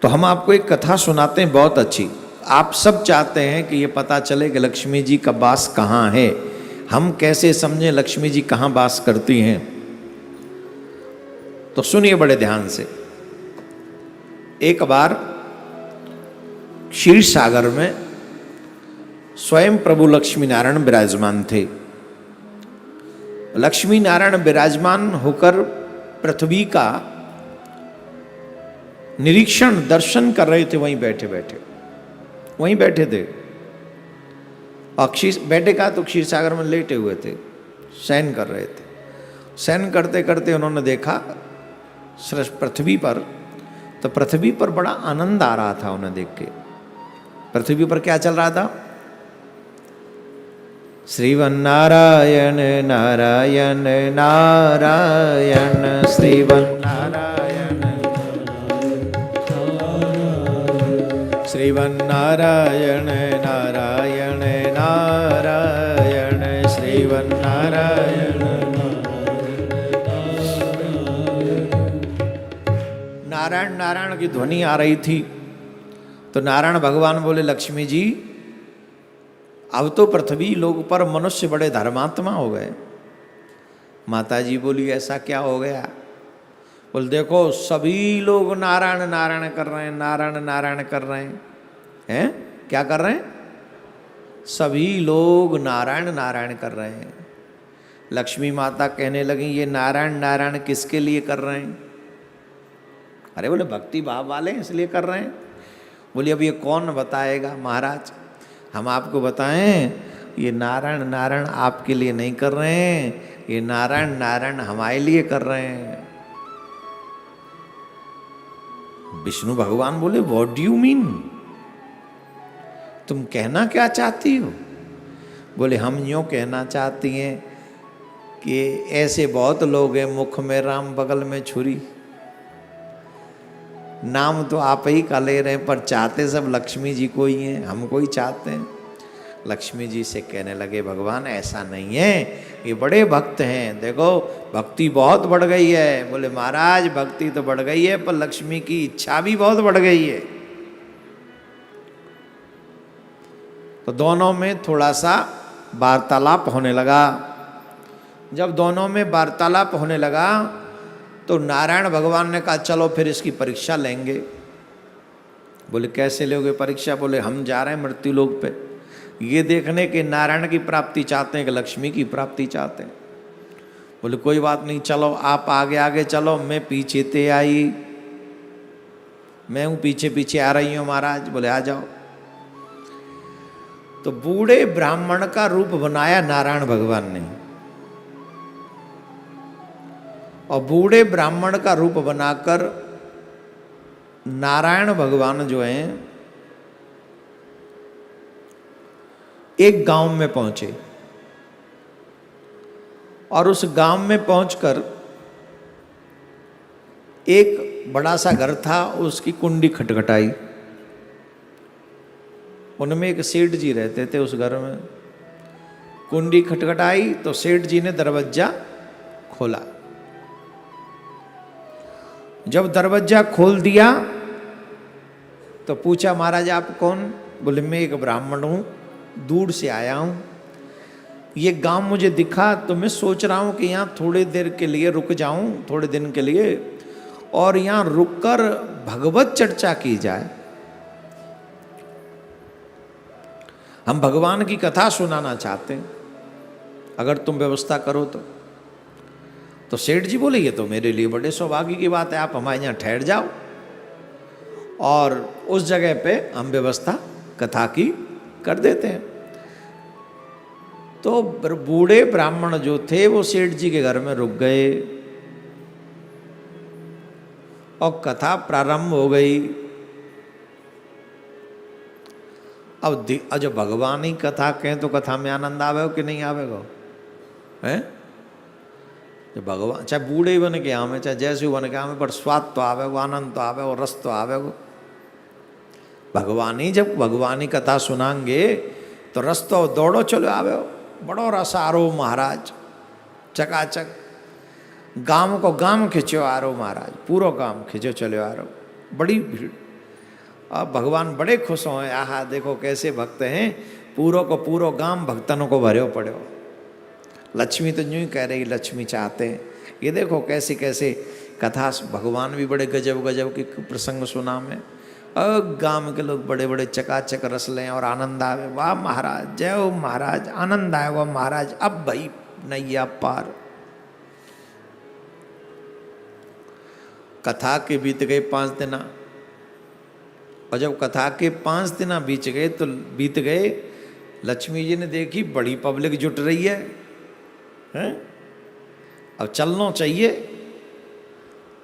तो हम आपको एक कथा सुनाते हैं बहुत अच्छी। आप सब चाहते हैं कि ये पता चले कि लक्ष्मी जी का वास कहाँ है, हम कैसे समझें लक्ष्मी जी कहाँ वास करती हैं। तो सुनिए बड़े ध्यान से। एक बार क्षीर सागर में स्वयं प्रभु लक्ष्मी नारायण विराजमान थे। लक्ष्मी नारायण विराजमान होकर पृथ्वी का निरीक्षण दर्शन कर रहे थे, वहीं बैठे बैठे वहीं बैठे थे। और बैठे का तो क्षीर सागर में लेटे हुए थे, शयन कर रहे थे। शयन करते करते उन्होंने देखा पृथ्वी पर, तो पृथ्वी पर बड़ा आनंद आ रहा था उन्हें देख के। पृथ्वी पर क्या चल रहा था? श्रीवन्नारायण नारायण नारायण श्रीवन्नारायण श्रीवन्नारायण नारायण नारायण श्रीवन्नारायण। नारायण नारायण की ध्वनि आ रही थी। तो नारायण भगवान बोले, लक्ष्मी जी अब तो पृथ्वी लोक पर मनुष्य बड़े धर्मात्मा हो गए। माता जी बोली, ऐसा क्या हो गया? बोल, देखो सभी लोग नारायण नारायण कर रहे हैं, नारायण नारायण कर रहे हैं। क्या कर रहे हैं? सभी लोग नारायण नारायण कर रहे हैं। लक्ष्मी माता कहने लगी, ये नारायण नारायण किसके लिए कर रहे हैं? अरे बोले, भक्ति भाव वाले इसलिए कर रहे हैं। बोली, अब ये कौन बताएगा महाराज? हम आपको बताएं, ये नारायण नारायण आपके लिए नहीं कर रहे हैं, ये नारायण नारायण हमारे लिए कर रहे हैं। विष्णु भगवान बोले, व्हाट डू यू मीन? तुम कहना क्या चाहती हो? बोले, हम यूँ कहना चाहती हैं कि ऐसे बहुत लोग हैं, मुख में राम बगल में छुरी। नाम तो आप ही का ले रहे हैं, पर चाहते सब लक्ष्मी जी को ही हैं, हमको ही चाहते हैं। लक्ष्मी जी से कहने लगे, भगवान ऐसा नहीं है, ये बड़े भक्त हैं, देखो भक्ति बहुत बढ़ गई है। बोले, महाराज भक्ति तो बढ़ गई है, पर लक्ष्मी की इच्छा भी बहुत बढ़ गई है। तो दोनों में थोड़ा सा वार्तालाप होने लगा। जब दोनों में वार्तालाप होने लगा तो नारायण भगवान ने कहा, चलो फिर इसकी परीक्षा लेंगे। बोले, कैसे लोगे परीक्षा? बोले, हम जा रहे हैं मृत्यु लोक पे, ये देखने के नारायण की प्राप्ति चाहते हैं कि लक्ष्मी की प्राप्ति चाहते हैं। बोले, कोई बात नहीं, चलो आप आगे आगे चलो, मैं पीछे ते आई, मैं हूँ पीछे पीछे आ रही हूँ महाराज। बोले, आ जाओ। तो बूढ़े ब्राह्मण का रूप बनाया नारायण भगवान ने, और बूढ़े ब्राह्मण का रूप बनाकर नारायण भगवान जो हैं एक गांव में पहुंचे। और उस गांव में पहुंचकर एक बड़ा सा घर था, उसकी कुंडी खटखटाई। उनमें एक सेठ जी रहते थे उस घर में। कुंडी खटखटाई तो सेठ जी ने दरवाजा खोला। जब दरवाजा खोल दिया तो पूछा, महाराज आप कौन? बोले, मैं एक ब्राह्मण हूं, दूर से आया हूं, ये गांव मुझे दिखा तो मैं सोच रहा हूं कि यहाँ थोड़ी देर के लिए रुक जाऊं, थोड़े दिन के लिए, और यहाँ रुककर भगवत चर्चा की जाए। हम भगवान की कथा सुनाना चाहते हैं, अगर तुम व्यवस्था करो तो सेठ जी बोले, ये तो मेरे लिए बड़े सौभाग्य की बात है, आप हमारे यहाँ ठहर जाओ और उस जगह पे हम व्यवस्था कथा की कर देते हैं। तो बूढ़े ब्राह्मण जो थे वो सेठ जी के घर में रुक गए और कथा प्रारंभ हो गई। अब जब भगवान ही कथा कहें तो कथा में आनंद आवेगा कि नहीं आवेगा? हैं? जब भगवान चाहे बूढ़े ही बन के आवे, चाहे जैसे बन के आवे, पर स्वाद तो आवेगा, आनंद तो आवेगा, रस तो आवेगा। भगवान ही जब भगवान ही कथा सुनाएंगे तो रस तो दौड़ो चलो आवे, बड़ो रस आरो महाराज, चकाचक गांव को गांव खिंचो आरो महाराज, पूरो गांव खिंचो चलो आरो, बड़ी भीड़। अब भगवान बड़े खुश हो, आहा देखो कैसे भक्त हैं, पूरो को पूरो गांव भक्तनों को भरे पड़े हो। लक्ष्मी तो यूं ही कह रही, लक्ष्मी चाहते हैं। ये देखो कैसे कैसे कथा, भगवान भी बड़े गजब गजब के प्रसंग सुना में, और गांव के लोग बड़े बड़े चकाचक रस लें और आनंद आवे। वाह महाराज, जय हो महाराज, आनंद आएगा महाराज, अब भाई नैया पार। कथा के बीत गए 5 दिन, और जब कथा के 5 दिन बीत गए, लक्ष्मी जी ने देखी बड़ी पब्लिक जुट रही है, हैं? अब चलना चाहिए।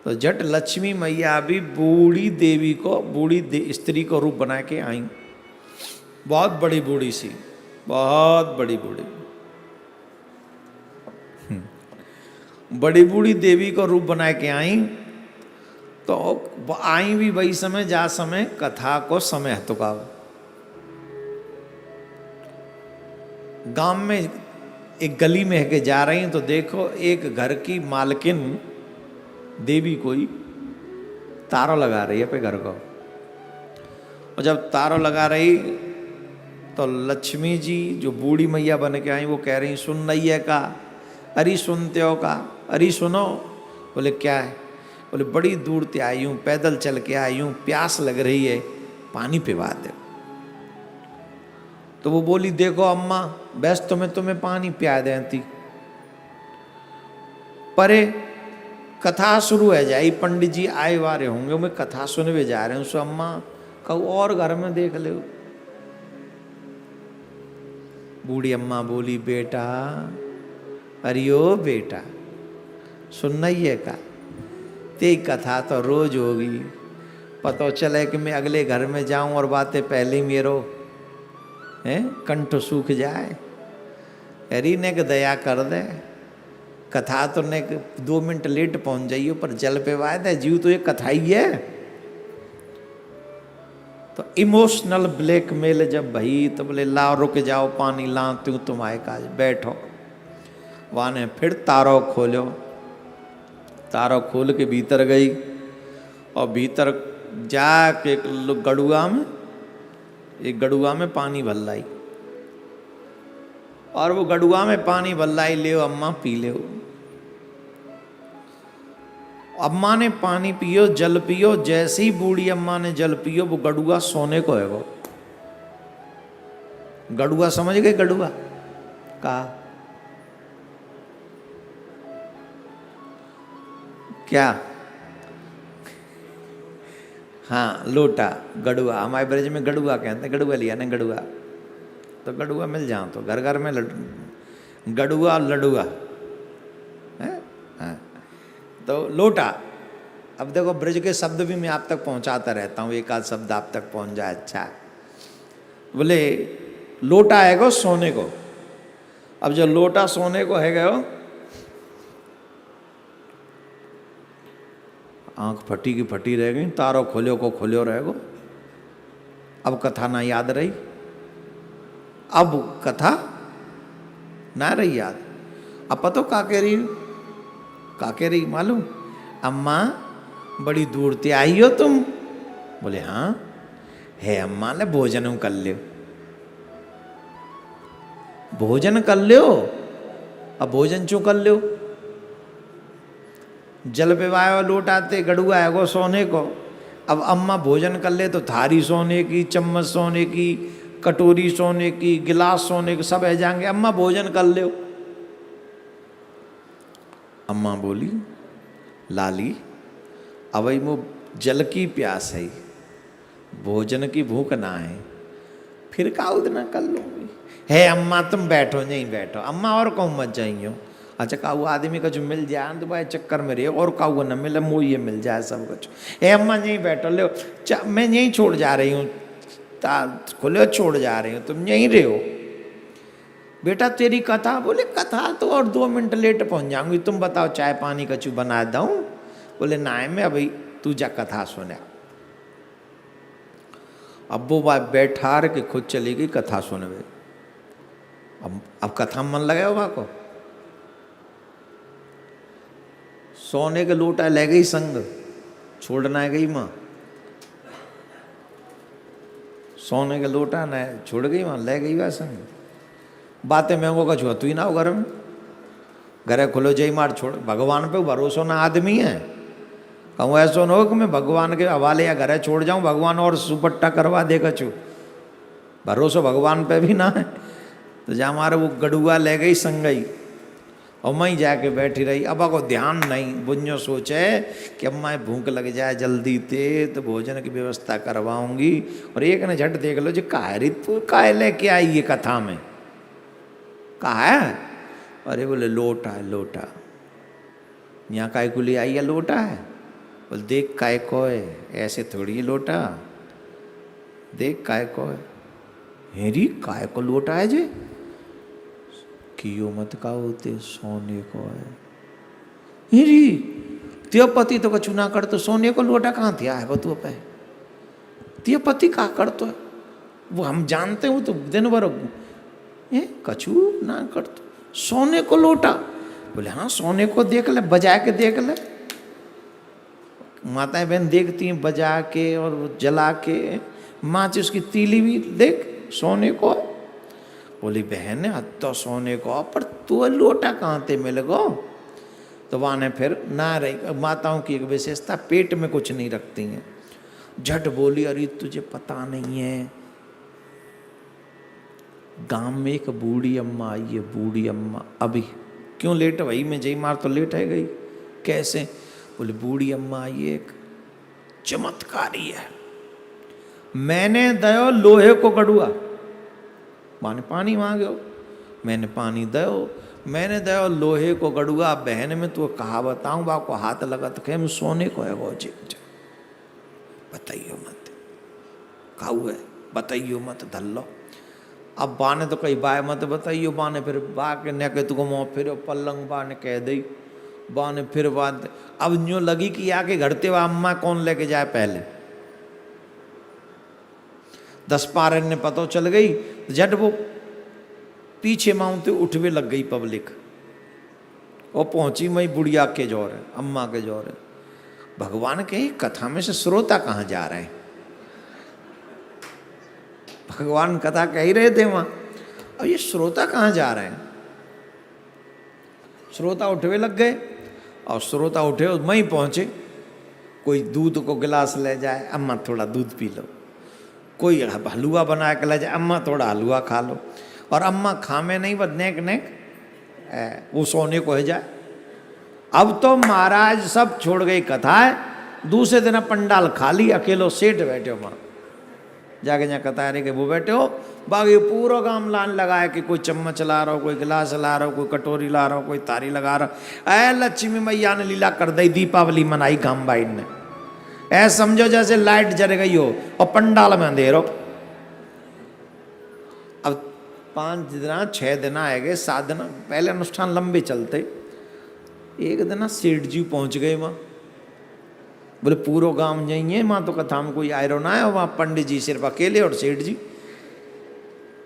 तो जट लक्ष्मी मैया भी बूढ़ी देवी को, स्त्री को रूप बना के आई, बहुत बड़ी बूढ़ी सी, बहुत बड़ी बूढ़ी, बड़ी बूढ़ी देवी को रूप बना के आई। तो आई भी वही समय जा समय कथा को समय हतुका। गांव में एक गली में के जा रही हैं, तो देखो एक घर की मालकिन देवी कोई तारों लगा रही है अपने घर को। और जब तारों लगा रही तो लक्ष्मी जी जो बूढ़ी मैया बन के आई, वो कह रही सुन नैया का, अरे सुनते हो का, अरे सुनो। बोले क्या है? बोले बड़ी दूर से आई हूँ, पैदल चल के आई हूँ, प्यास लग रही है, पानी पिवा दे। तो वो बोली देखो अम्मा, बस तुम्हें पानी पिया देती, परे कथा शुरू है जाई, पंडित जी आए वारे होंगे, मैं कथा सुनवे जा रहे हूँ, सो अम्मा कहूँ और घर में देख ले। बूढ़ी अम्मा बोली बेटा, अरियो बेटा, सुनना ही है का, ते कथा तो रोज होगी, पता चले कि मैं अगले घर में जाऊं और बातें पहले ही मेरो हैं कंठ सूख जाए। अरे ने के दया कर दे, कथा तो ने 2 मिनट लेट पहुंच जाइयो, पर जल पे वायदे जीव तो ये कथा ही है। तो इमोशनल ब्लैकमेल जब भई, तो बोले लाओ रुक जाओ, पानी ला तू तुम्हारे काज, बैठो। वहाँ ने फिर तारो खोलो, तारो खोल के भीतर गई, और भीतर जाके एक गड़ुआ में पानी भर लाई, और वो गड़ुआ में पानी भर लाई, ले अम्मा पी ले। अम्मा ने पानी पियो, जल पियो, जैसे ही बूढ़ी अम्मा ने जल पियो, वो गड़ुआ सोने को है। वो गड़ुआ समझ गए? गड़ुआ का क्या? हाँ लोटा, गड़ुआ, हमारे ब्रज में गड़ुआ कहते हैं, गड़ुआ लिया ना गड़ुआ, तो गड़ुआ मिल जाओ तो घर घर में गड़ुआ लडुआ है। हाँ। तो लोटा, अब देखो ब्रज के शब्द भी मैं आप तक पहुंचाता रहता हूँ, एक आध शब्द आप तक पहुंच जाए अच्छा। बोले लोटा है गो सोने को, अब जो लोटा सोने को है गयो, आंख फटी की फटी रह गई, तारो खोलियो को खोलियो रह गो। अब कथा ना याद रही, अब कथा ना रही याद। अब पतो का कह रही मालूम? अम्मा बड़ी दूर से आई हो तुम? बोले हाँ है अम्मा, ले भोजन कर लियो, भोजन कर लियो। अब भोजन क्यों कर लियो? जल पिवायो लोटाते, गड़ुआ है वो सोने को। अब अम्मा भोजन कर ले तो थारी सोने की, चम्मच सोने की, कटोरी सोने की, गिलास सोने की, सब है जाएंगे, अम्मा भोजन कर ले। अम्मा बोली लाली अब वो जल की प्यास है, भोजन की भूख ना है, फिर का उतना कर लूँगी। है अम्मा तुम बैठो, नहीं बैठो अम्मा, और कहूँ मत जाइयो। अच्छा काऊ आदमी का जो मिल जाए तो भाई चक्कर में रहे, और काऊ न मिले मुँह ये मिल जाए सब कुछ। हे अम्मा यहीं बैठो, ले मैं यहीं छोड़ जा रही हूँ, खुले छोड़ जा रही हूँ, तुम यहीं रहो। बेटा तेरी कथा? बोले कथा तो और 2 मिनट लेट पहुँच जाऊँगी, तुम बताओ चाय पानी कचू बना दूँ? बोले ना मैं अभी तू जा कथा सुना। अब वो बात बैठार के खुद चली गई कथा सुनवे। अब कथा में मन लगा होगा को, सोने के लोटा ले गई संग, छोड़ना है गई माँ। सोने के लोटा न छोड़ गई वहाँ ले गई वह संग बातें महंगो का छुआ तू ही ना हो घर में घरे खुलो जय मार छोड़ भगवान पे भरोसा ना आदमी है कहूँ ऐसा न हो कि मैं भगवान के हवाले या घरे छोड़ जाऊँ भगवान और सुपट्टा करवा देगा चू भरोसा भगवान पे भी ना है तो जहाँ हमारे वो गड़ुआ ले गई संग गई और मैं जाके बैठी रही अब को ध्यान नहीं बुझो सोचे कि अम्मा भूख लग जाए जल्दी ते तो भोजन की व्यवस्था करवाऊंगी और एक ने झट देख लो जी काहे तू काहे लेके आई ये कथा में कहा है अरे बोले लोटा है लोटा यहाँ काय को ले आई है लोटा है बोले देख काय को है ऐसे थोड़ी है लोटा देख काय को है हेरी काय को लोटा है जे कियो मत का होते सोने को है हेरी त्यो पति तो कछु ना कर तो सोने को लोटा कहाँ थी आएगा तू पे त्यो पति का कर तो वो हम जानते हो तो दिन भर कछु ना कर तो सोने को लोटा बोले हाँ सोने को देख ले बजा के देख ले माताएं बहन देखती हैं बजा के और जला के माँ से उसकी तीली भी देख सोने को बोली बहन तो सोने को पर तू लोटा कहाँ ते मिल गो तो वहाँ ने फिर ना रही माताओं की एक विशेषता पेट में कुछ नहीं रखती हैं झट बोली अरे तुझे पता नहीं है गांव में एक बूढ़ी अम्मा आई है बूढ़ी अम्मा अभी क्यों लेट भाई मैं जय मार तो लेट है गई कैसे बोले बूढ़ी अम्मा आई है एक चमत्कारी है मैंने दयो लोहे को गड़ुआ माने पानी मांगो मैंने पानी दयो मैंने दयो लोहे को गड़ुआ बहन में तो कहा बताऊं बा को हाथ लगा तो कह सोने को है वो जी बताइयो मत खाऊ है बताइयो मत धल लो अब बाने तो कई बाय मत बताइयो बाने फिर बा के न के तुको मुँह फिर पलंग बाने कह दई बाने फिर बात अब यूँ लगी कि आके घरते हुआ अम्मा कौन लेके जाए पहले 10 पारन ने पतो चल गई झट वो पीछे माउंटे उठवे लग गई पब्लिक और पहुंची मई बुढ़िया के जोर है अम्मा के जोर है भगवान के कथा में से श्रोता कहाँ जा रहे हैं भगवान कथा कह ही रहे थे वहां अब ये श्रोता कहाँ जा रहे हैं श्रोता उठवे लग गए और श्रोता उठे वहीं पहुंचे कोई दूध को गिलास ले जाए अम्मा थोड़ा दूध पी लो कोई हलवा बना के ले जाए अम्मा थोड़ा हलवा खा लो और अम्मा खामे नहीं बस नेक नेक वो सोने को है जाए अब तो महाराज सब छोड़ गई कथा है दूसरे दिन पंडाल खाली अकेलो सेठ बैठे हो वहाँ जाके जहाँ कथा रहे कि वो बैठे हो बाकी पूरा काम लान लगाए कि कोई चम्मच ला रहा हो कोई गिलास ला रहा हो कोई कटोरी ला रहा हो कोई तारी लगा रहा ऐ लक्ष्मी मैया ने लीला कर दी दीपावली मनाई गाँव बाइन ने ऐसा समझो जैसे लाइट जल गई हो और पंडाल में अंधेरो अब 5 दिन 6 दिन आएंगे 7 दिन पहले अनुष्ठान लंबे चलते एक दिन सेठ जी पहुंच गए वहाँ बोले पूरा गांव जाइए वहाँ तो कथा में कोई आयरो ना है वहाँ पंडित जी सिर्फ अकेले और सेठ जी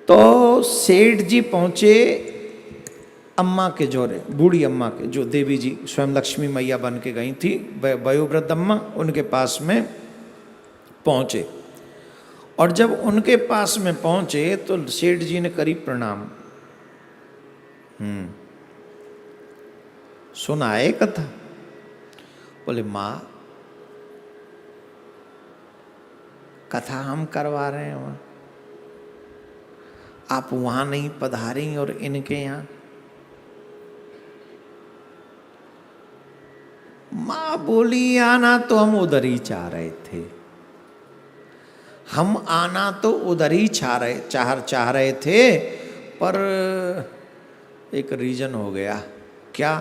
तो सेठ जी पहुँचे अम्मा के जोरे बूढ़ी अम्मा के जो देवी जी स्वयं लक्ष्मी मैया बन के गई थी वयोवृद्ध अम्मा उनके पास में पहुँचे और जब उनके पास में पहुँचे तो सेठ जी ने करी प्रणाम सुना है कथा बोले माँ कथा हम करवा रहे हैं वहाँ आप वहाँ नहीं पधारी और इनके यहाँ माँ बोली आना तो हम उधर ही चाह रहे थे हम आना तो उधर ही चाह रहे थे पर एक रीजन हो गया क्या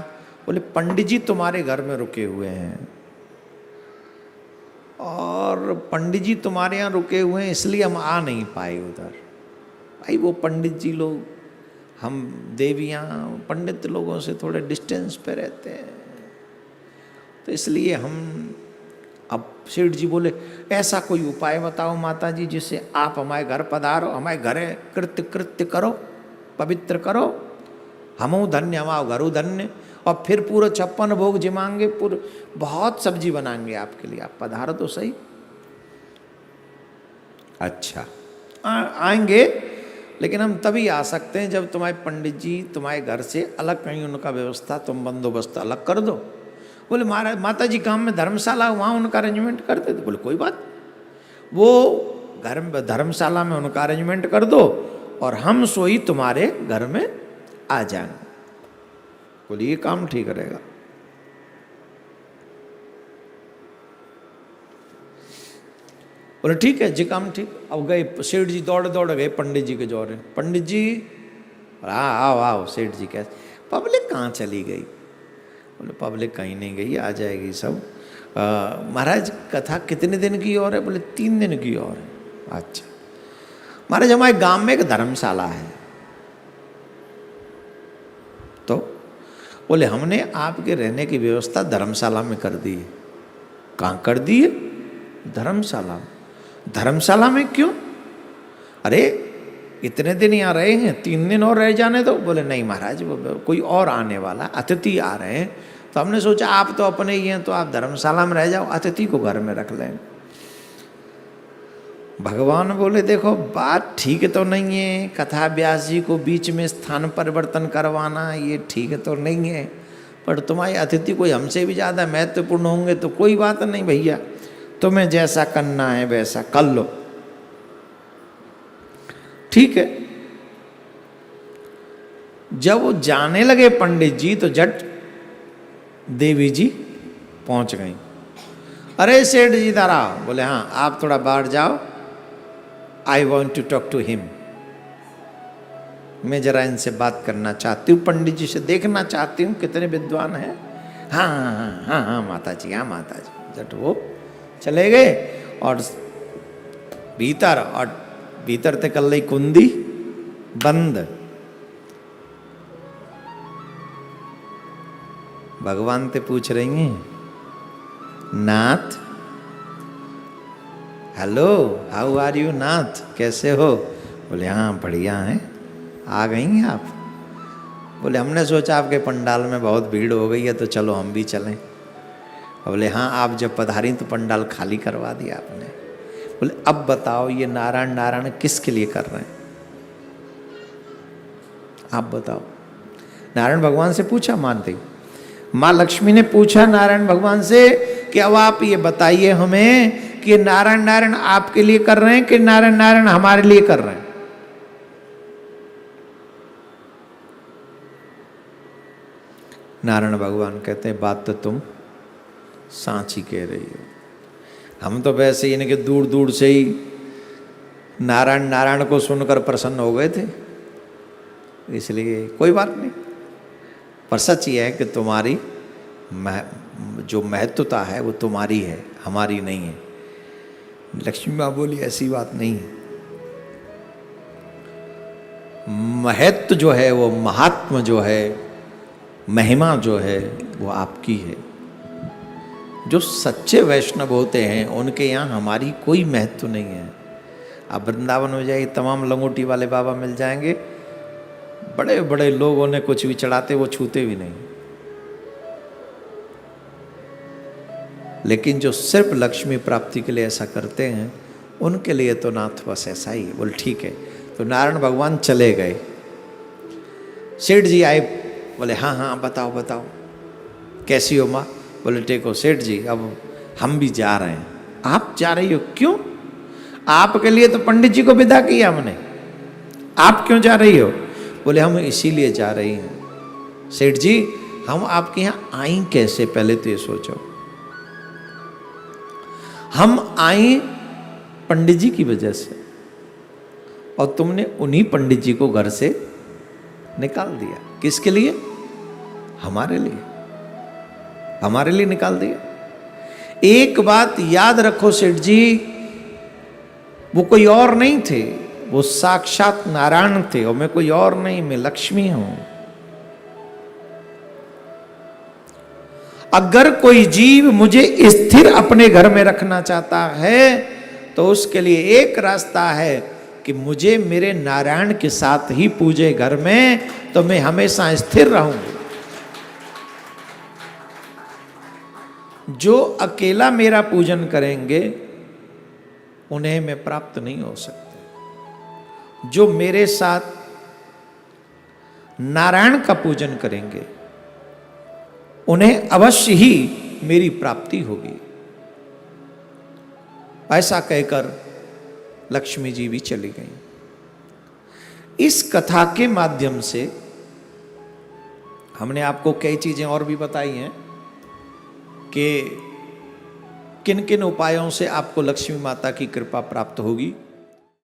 बोले पंडित जी तुम्हारे घर में रुके हुए हैं और पंडित जी तुम्हारे यहाँ रुके हुए हैं इसलिए हम आ नहीं पाए उधर भाई वो पंडित जी लोग हम देवियाँ पंडित लोगों से थोड़े डिस्टेंस पे रहते हैं तो इसलिए हम अब सेठ जी बोले ऐसा कोई उपाय बताओ माता जी जिससे आप हमारे घर पधारो हमारे घरे कृत्य करो पवित्र करो हमो धन्य हमारा घरो धन्य और फिर पूरा 56 भोग जिमाएंगे पूरे बहुत सब्जी बनाएंगे आपके लिए आप पधारो तो सही अच्छा आएंगे, लेकिन हम तभी आ सकते हैं जब तुम्हारे पंडित जी तुम्हारे घर से अलग कहीं उनका व्यवस्था तुम बंदोबस्त अलग कर दो। बोले महाराज माता जी काम में धर्मशाला वहाँ उनका अरेंजमेंट कर देते। बोले कोई बात, वो घर में धर्मशाला में उनका अरेंजमेंट कर दो और हम सोई तुम्हारे घर में आ जाएंगे। बोले ये काम ठीक रहेगा। बोले ठीक है जी, काम ठीक। अब गए सेठ जी, दौड़ दौड़ गए पंडित जी के जोरे। पंडित जी हाँ आओ आओ। सेठ जी कैसे? पब्लिक कहाँ चली गई? बोले पब्लिक कहीं नहीं गई, आ जाएगी सब। महाराज कथा कितने दिन की और है? बोले 3 दिन की और है। अच्छा महाराज हमारे गांव में एक धर्मशाला है। तो बोले हमने आपके रहने की व्यवस्था धर्मशाला में कर दी है। कहाँ कर दी है? धर्मशाला। धर्मशाला में क्यों? अरे इतने दिन यहाँ रहे हैं, 3 दिन और रह जाने दो। बोले नहीं महाराज कोई और आने वाला, अतिथि आ रहे हैं, तो हमने सोचा आप तो अपने ही हैं तो आप धर्मशाला में रह जाओ, अतिथि को घर में रख लें। भगवान बोले देखो बात ठीक तो नहीं है, कथा व्यास जी को बीच में स्थान परिवर्तन करवाना ये ठीक तो नहीं है, पर तुम्हारे अतिथि कोई हमसे भी ज़्यादा महत्वपूर्ण होंगे तो कोई बात नहीं भैया, तुम्हें जैसा करना है वैसा कर लो। ठीक है। जब वो जाने लगे पंडित जी तो झट देवी जी पहुंच गई। अरे सेठ जी इधर आओ। बोले हाँ आप थोड़ा बाहर जाओ, I want to talk to him. मैं जरा इनसे बात करना चाहती हूँ, पंडित जी से देखना चाहती हूँ कितने विद्वान हैं। हाँ हाँ हाँ हाँ हाँ माता जी, हाँ माता जी। झट वो चले गए और भीतर ते कल कुंदी बंद। भगवान ते पूछ रही हैं नाथ, हेलो हाउ आर यू नाथ, कैसे हो? बोले हाँ बढ़िया हैं। आ गई हैं आप? बोले हमने सोचा आपके पंडाल में बहुत भीड़ हो गई है तो चलो हम भी चलें। बोले हाँ आप जब पधारी तो पंडाल खाली करवा दिया आपने। बोले अब बताओ ये नारायण नारायण किसके लिए कर रहे हैं? आप बताओ। नारायण भगवान से पूछा मानते, माँ लक्ष्मी ने पूछा नारायण भगवान से कि अब आप ये बताइए हमें कि नारायण नारायण आपके लिए कर रहे हैं कि नारायण नारायण हमारे लिए कर रहे हैं? नारायण भगवान कहते हैं बात तो तुम सांची कह रही हो, हम तो वैसे ही इनके दूर दूर से ही नारायण नारायण को सुनकर प्रसन्न हो गए थे, इसलिए कोई बात नहीं। पर सच ये है कि तुम्हारी जो महत्वता है वो तुम्हारी है, हमारी नहीं है। लक्ष्मी माँ बोली ऐसी बात नहीं है, महत्व जो है वो महात्म जो है, महिमा जो है वो आपकी है। जो सच्चे वैष्णव होते हैं उनके यहाँ हमारी कोई महत्व नहीं है। आप वृंदावन में जाइए तमाम लंगोटी वाले बाबा मिल जाएंगे, बड़े बड़े लोग उन्हें कुछ भी चढ़ाते वो छूते भी नहीं, लेकिन जो सिर्फ लक्ष्मी प्राप्ति के लिए ऐसा करते हैं उनके लिए तो नाथ बस ऐसा ही है। बोल ठीक है। तो नारायण भगवान चले गए। सेठ जी आए, बोले हाँ हाँ बताओ बताओ कैसी हो माँ? बोले टेको सेठ जी अब हम भी जा रहे हैं। आप जा रही हो? क्यों? आपके लिए तो पंडित जी को विदा किया हमने, आप क्यों जा रही हो? बोले हम इसीलिए जा रही हैं। सेठ जी हम आपके यहाँ आई कैसे, पहले तो ये सोचो। हम आई पंडित जी की वजह से, और तुमने उन्हीं पंडित जी को घर से निकाल दिया। किसके लिए? हमारे लिए, हमारे लिए निकाल दिया। एक बात याद रखो सेठ जी, वो कोई और नहीं थे, वो साक्षात नारायण थे, और मैं कोई और नहीं, मैं लक्ष्मी हूं। अगर कोई जीव मुझे स्थिर अपने घर में रखना चाहता है तो उसके लिए एक रास्ता है कि मुझे मेरे नारायण के साथ ही पूजे घर में, तो मैं हमेशा स्थिर रहूंगी। जो अकेला मेरा पूजन करेंगे उन्हें मैं प्राप्त नहीं हो सकता। जो मेरे साथ नारायण का पूजन करेंगे उन्हें अवश्य ही मेरी प्राप्ति होगी। ऐसा कहकर लक्ष्मी जी भी चली गई। इस कथा के माध्यम से हमने आपको कई चीजें और भी बताई हैं कि किन किन उपायों से आपको लक्ष्मी माता की कृपा प्राप्त होगी।